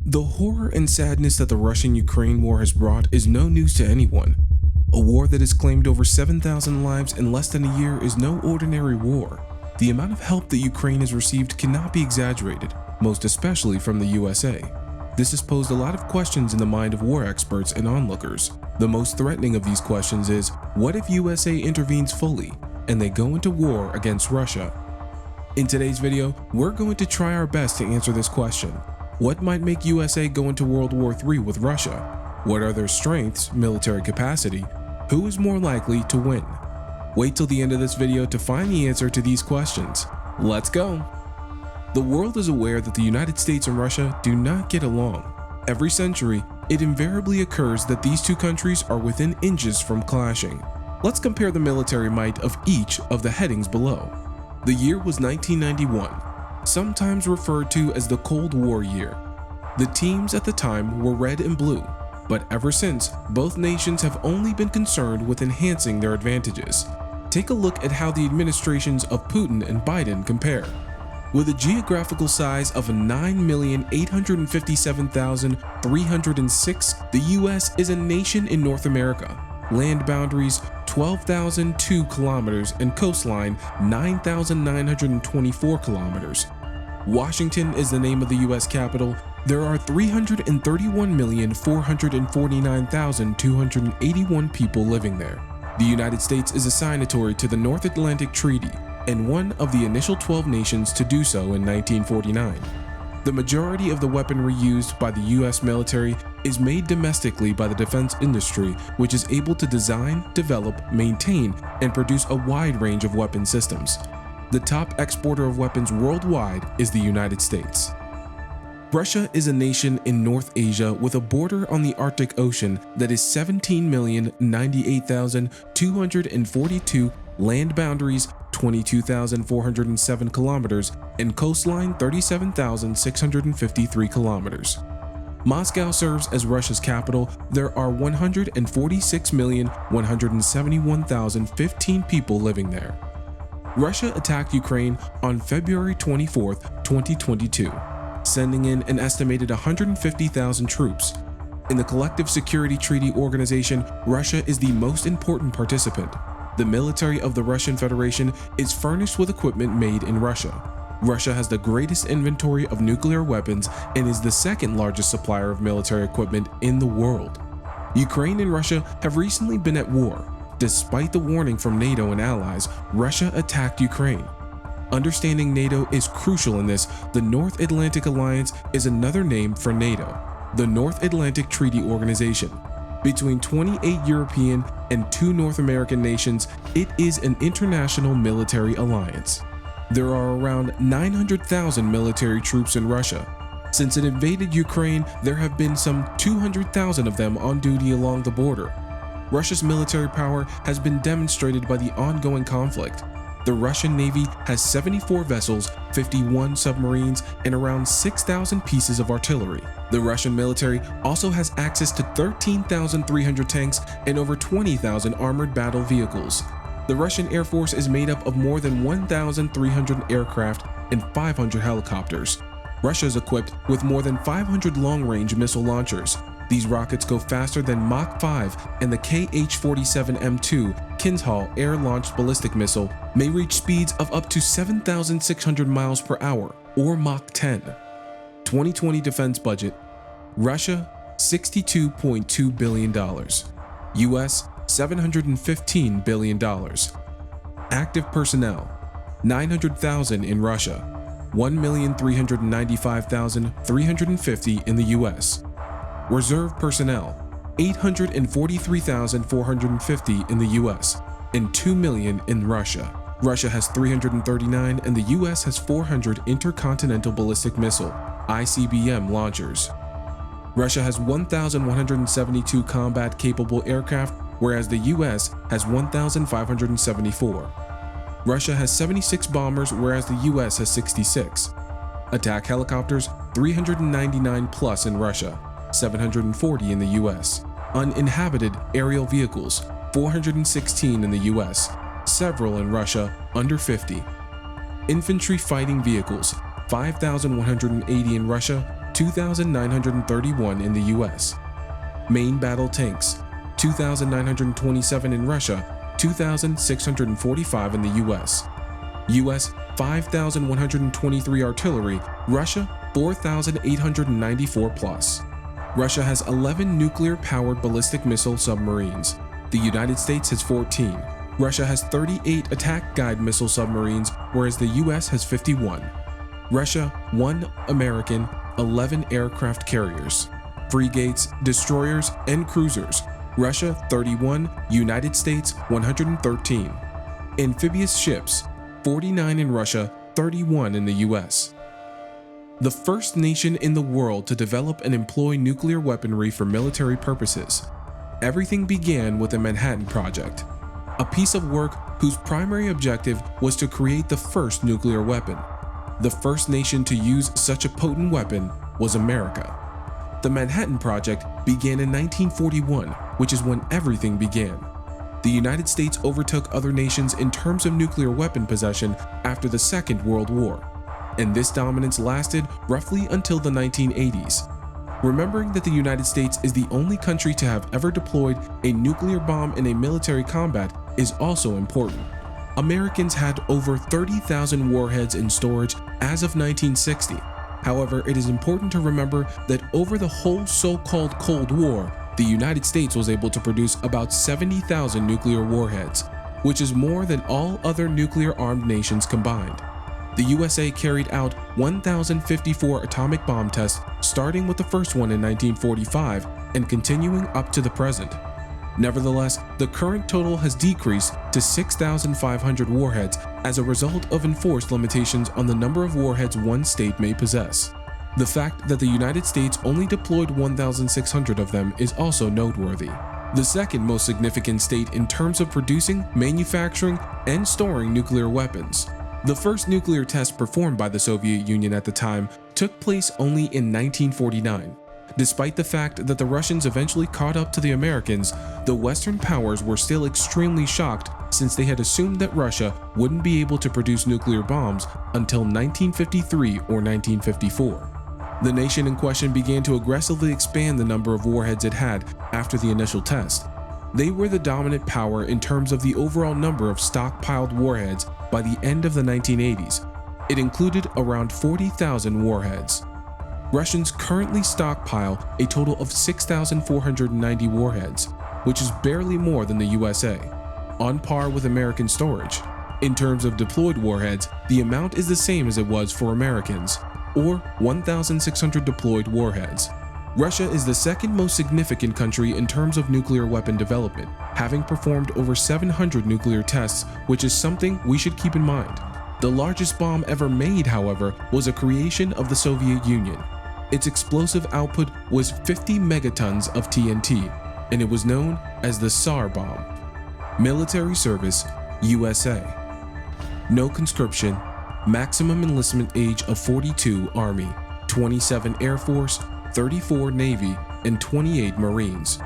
The horror and sadness that the Russian-Ukraine war has brought is no news to anyone. A war that has claimed over 7,000 lives in less than a year is no ordinary war. The amount of help that Ukraine has received cannot be exaggerated, most especially from the USA. This has posed a lot of questions in the mind of war experts and onlookers. The most threatening of these questions is, what if USA intervenes fully and they go into war against Russia? In today's video, we're going to try our best to answer this question. What might make USA go into World War III with Russia? What are their strengths, military capacity? Who is more likely to win? Wait till the end of this video to find the answer to these questions. Let's go! The world is aware that the United States and Russia do not get along. Every century, it invariably occurs that these two countries are within inches from clashing. Let's compare the military might of each of the headings below. The year was 1991, sometimes referred to as the Cold War year. The teams at the time were red and blue, but ever since, both nations have only been concerned with enhancing their advantages. Take a look at how the administrations of Putin and Biden compare. With a geographical size of 9,857,306, the US is a nation in North America. Land boundaries 12,002 kilometers and coastline 9,924 kilometers. Washington is the name of the US capital. There are 331,449,281 people living there. The United States is a signatory to the North Atlantic Treaty and one of the initial 12 nations to do so in 1949. The majority of the weaponry used by the US military is made domestically by the defense industry, which is able to design, develop, maintain, and produce a wide range of weapon systems. The top exporter of weapons worldwide is the United States. Russia is a nation in North Asia with a border on the Arctic Ocean that is 17,098,242 land boundaries, 22,407 kilometers, and coastline 37,653 kilometers. Moscow serves as Russia's capital. There are 146,171,015 people living there. Russia attacked Ukraine on February 24, 2022, sending in an estimated 150,000 troops. In the Collective Security Treaty Organization, Russia is the most important participant. The military of the Russian Federation is furnished with equipment made in Russia. Russia has the greatest inventory of nuclear weapons and is the second largest supplier of military equipment in the world. Ukraine and Russia have recently been at war. Despite the warning from NATO and allies, Russia attacked Ukraine. Understanding NATO is crucial in this. The North Atlantic Alliance is another name for NATO, the North Atlantic Treaty Organization. Between 28 European and 2 North American nations, it is an international military alliance. There are around 900,000 military troops in Russia. Since it invaded Ukraine, there have been some 200,000 of them on duty along the border. Russia's military power has been demonstrated by the ongoing conflict. The Russian Navy has 74 vessels, 51 submarines, and around 6,000 pieces of artillery. The Russian military also has access to 13,300 tanks and over 20,000 armored battle vehicles. The Russian Air Force is made up of more than 1,300 aircraft and 500 helicopters. Russia is equipped with more than 500 long-range missile launchers. These rockets go faster than Mach 5, and the Kh-47M2 Kinzhal air-launched ballistic missile may reach speeds of up to 7,600 miles per hour, or Mach 10. 2020 defense budget: Russia $62.2 billion, US $715 billion. Active personnel: 900,000 in Russia, 1,395,350 in the US. Reserve personnel: 843,450 in the US and 2 million in Russia. Russia has 339 and the US has 400 intercontinental ballistic missile (ICBM) launchers. Russia has 1,172 combat-capable aircraft, whereas the US has 1,574. Russia has 76 bombers, whereas the US has 66. Attack helicopters: 399 plus in Russia, 740 in the US. Uninhabited aerial vehicles: 416 in the US, several in Russia, under 50. Infantry fighting vehicles: 5,180 in Russia, 2,931 in the US. Main battle tanks, 2,927 in Russia, 2,645 in the US. US 5,123 artillery, Russia 4,894 plus. Russia has 11 nuclear-powered ballistic missile submarines. The United States has 14. Russia has 38 attack guide missile submarines, whereas the US has 51. Russia 1 American, 11 aircraft carriers, frigates, destroyers, and cruisers. Russia 31, United States 113. Amphibious ships, 49 in Russia, 31 in the US. The first nation in the world to develop and employ nuclear weaponry for military purposes. Everything began with the Manhattan Project, a piece of work whose primary objective was to create the first nuclear weapon. The first nation to use such a potent weapon was America. The Manhattan Project began in 1941, which is when everything began. The United States overtook other nations in terms of nuclear weapon possession after the Second World War, and this dominance lasted roughly until the 1980s. Remembering that the United States is the only country to have ever deployed a nuclear bomb in a military combat is also important. Americans had over 30,000 warheads in storage as of 1960. However, it is important to remember that over the whole so-called Cold War, the United States was able to produce about 70,000 nuclear warheads, which is more than all other nuclear-armed nations combined. The USA carried out 1,054 atomic bomb tests, starting with the first one in 1945 and continuing up to the present. Nevertheless, the current total has decreased to 6,500 warheads as a result of enforced limitations on the number of warheads one state may possess. The fact that the United States only deployed 1,600 of them is also noteworthy. The second most significant state in terms of producing, manufacturing, and storing nuclear weapons. The first nuclear test performed by the Soviet Union at the time took place only in 1949. Despite the fact that the Russians eventually caught up to the Americans, the Western powers were still extremely shocked since they had assumed that Russia wouldn't be able to produce nuclear bombs until 1953 or 1954. The nation in question began to aggressively expand the number of warheads it had after the initial test. They were the dominant power in terms of the overall number of stockpiled warheads by the end of the 1980s. It included around 40,000 warheads. Russians currently stockpile a total of 6,490 warheads, which is barely more than the USA, on par with American storage. In terms of deployed warheads, the amount is the same as it was for Americans, or 1,600 deployed warheads. Russia is the second most significant country in terms of nuclear weapon development, having performed over 700 nuclear tests, which is something we should keep in mind. The largest bomb ever made, however, was a creation of the Soviet Union. Its explosive output was 50 megatons of TNT, and it was known as the Tsar bomb. Military service, USA. No conscription, maximum enlistment age of 42 Army, 27 Air Force, 34 Navy, and 28 Marines.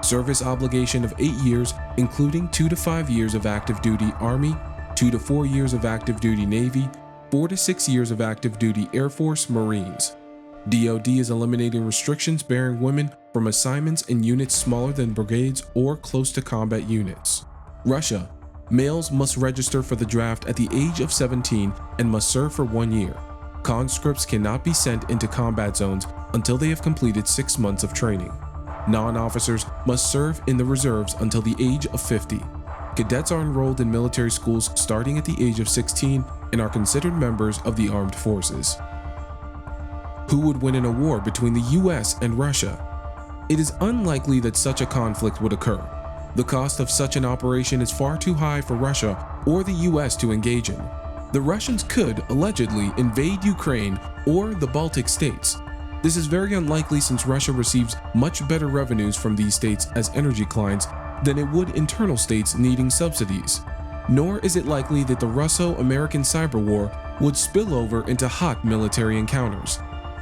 Service obligation of 8 years, including 2 to 5 years of active duty Army, 2 to 4 years of active duty Navy, 4 to 6 years of active duty Air Force Marines. DoD is eliminating restrictions barring women from assignments in units smaller than brigades or close to combat units. Russia. Males must register for the draft at the age of 17 and must serve for 1 year. Conscripts cannot be sent into combat zones until they have completed 6 months of training. Non-officers must serve in the reserves until the age of 50. Cadets are enrolled in military schools starting at the age of 16 and are considered members of the armed forces. Who would win in a war between the US and Russia? It is unlikely that such a conflict would occur. The cost of such an operation is far too high for Russia or the US to engage in. The Russians could, allegedly, invade Ukraine or the Baltic states. This is very unlikely since Russia receives much better revenues from these states as energy clients than it would internal states needing subsidies. Nor is it likely that the Russo-American cyber war would spill over into hot military encounters.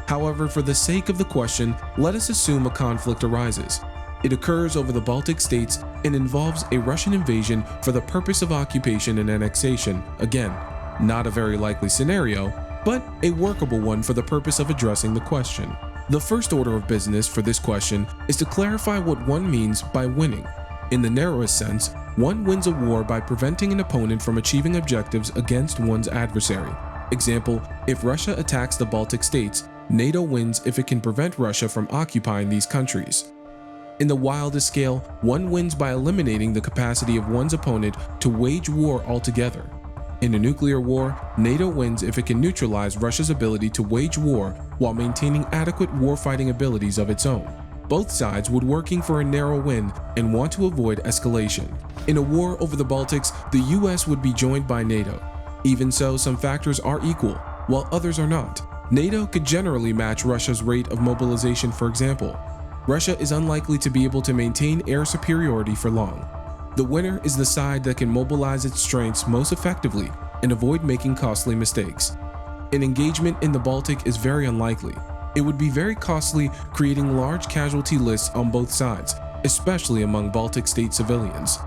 However, for the sake of the question, let us assume a conflict arises. It occurs over the Baltic states and involves a Russian invasion for the purpose of occupation and annexation. Again, not a very likely scenario, but a workable one for the purpose of addressing the question. The first order of business for this question is to clarify what one means by winning. In the narrowest sense, one wins a war by preventing an opponent from achieving objectives against one's adversary. Example, if Russia attacks the Baltic states, NATO wins if it can prevent Russia from occupying these countries. In the wildest scale, one wins by eliminating the capacity of one's opponent to wage war altogether. In a nuclear war, NATO wins if it can neutralize Russia's ability to wage war while maintaining adequate warfighting abilities of its own. Both sides would working for a narrow win and want to avoid escalation. In a war over the Baltics, the US would be joined by NATO. Even so, some factors are equal, while others are not. NATO could generally match Russia's rate of mobilization, for example. Russia is unlikely to be able to maintain air superiority for long. The winner is the side that can mobilize its strengths most effectively and avoid making costly mistakes. An engagement in the Baltic is very unlikely. It would be very costly, creating large casualty lists on both sides, especially among Baltic state civilians.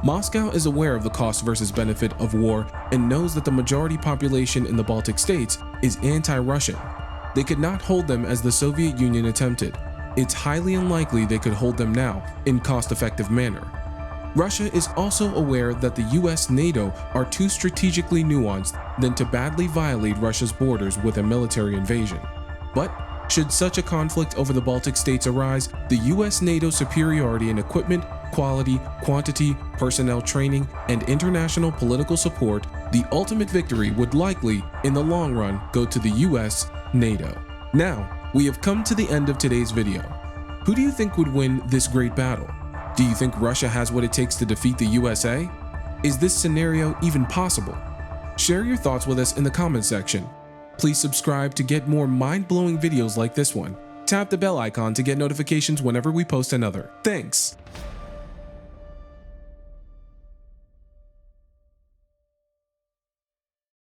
Moscow is aware of the cost versus benefit of war and knows that the majority population in the Baltic states is anti-Russian. They could not hold them as the Soviet Union attempted. It's highly unlikely they could hold them now in cost-effective manner. Russia is also aware that the US and NATO are too strategically nuanced than to badly violate Russia's borders with a military invasion. But should such a conflict over the Baltic states arise, the US-NATO superiority in equipment, quality, quantity, personnel training, and international political support, the ultimate victory would likely, in the long run, go to the US-NATO. Now, we have come to the end of today's video. Who do you think would win this great battle? Do you think Russia has what it takes to defeat the USA? Is this scenario even possible? Share your thoughts with us in the comments section. Please subscribe to get more mind-blowing videos like this one. Tap the bell icon to get notifications whenever we post another. Thanks!